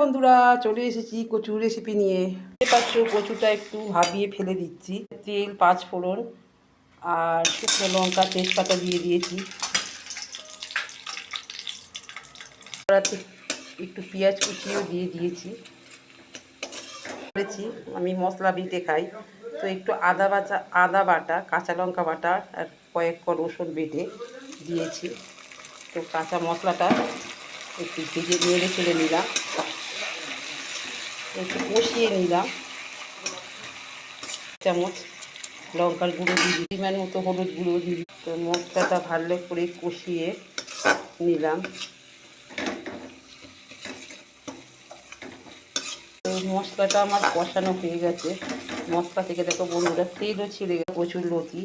বন্ধুরা, চলে এসেছি কচুর রেসিপি নিয়ে। দেখতে পাচ্ছ কচুটা একটু ভাবিয়ে ফেলে দিচ্ছি। তেল, 5 ফোড়ন আর শুকনো লঙ্কা, তেজপাতা দিয়ে দিয়েছি। একটু পেঁয়াজ কুচিও দিয়ে দিয়েছি। আমি মশলা বেটে খাই, তো একটু আদা বাটা, কাঁচা লঙ্কা বাটা আর কয়েক ক রসুন বেটে দিয়েছি। তো কাঁচা মশলাটা একটু ভেজে নেড়ে ফেলে নিলাম, একটু কষিয়ে নিলাম। চামচ লঙ্কার গুঁড়ো দিয়ে পরিমাণ মতো হলুদ গুঁড়ো দিয়ে, তো মশলাটা ভালো করে কষিয়ে নিলাম। তো মশলাটা আমার কষানো হয়ে গেছে। মশলা থেকে দেখো বন্ধুরা তেলও ছেড়ে গেছে। প্রচুর লতি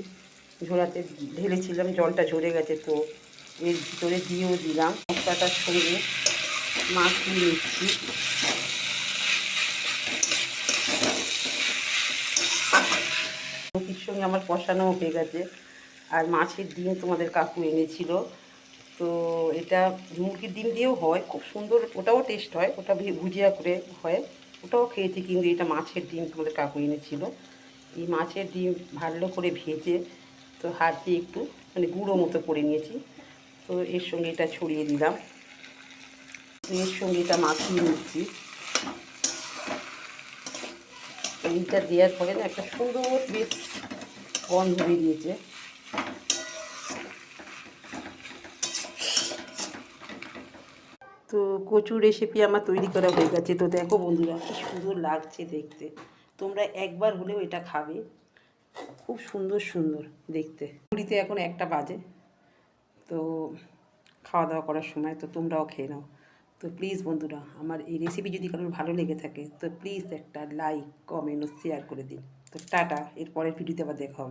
ঝোড়াতে ঢেলেছিলাম, জলটা ঝরে গেছে, তো এর ভিতরে দিয়েও দিলাম। মশলাটার সঙ্গে মাখিয়ে নিচ্ছি। মুরগির সঙ্গে আমার কষানো হয়ে গেছে। আর মাছের ডিম তোমাদের কাকু এনেছিল, তো এটা মুরগির ডিম দিয়েও হয়, খুব সুন্দর, ওটাও টেস্ট হয়, ওটা ভুজিয়া করে হয়, ওটাও খেয়েছি। কিন্তু এটা মাছের ডিম তোমাদের কাকু এনেছিল। এই মাছের ডিম ভালো করে ভেজে তো হাত দিয়ে একটু মানে গুঁড়ো মতো করে নিয়েছি। তো এর সঙ্গে এটা ছড়িয়ে দিলাম, এর সঙ্গে এটা মাখিয়ে নিচ্ছি। এইটা দেওয়ার পরে না একটা সুন্দর বেশ গন্ধ বেরিয়েছে। তো কচুর রেসিপি আমার তৈরি করা হয়ে গেছে। তো দেখো বন্ধুরা কি সুন্দর লাগছে দেখতে, তোমরা একবার হলেও এটা খাবে, খুব সুন্দর সুন্দর দেখতে। পুরীতে এখন 1টা বাজে, তো খাওয়া দাওয়া করার সময়, তো তোমরাও খেয়ে নাও। তো প্লিজ বন্ধুরা, আমার এই রেসিপি যদি কারোর ভালো লেগে থাকে তো প্লিজ একটা লাইক, কমেন্ট ও শেয়ার করে দিন। তো টাটা, এর পরের ভিডিওতে আবার দেখা হবে।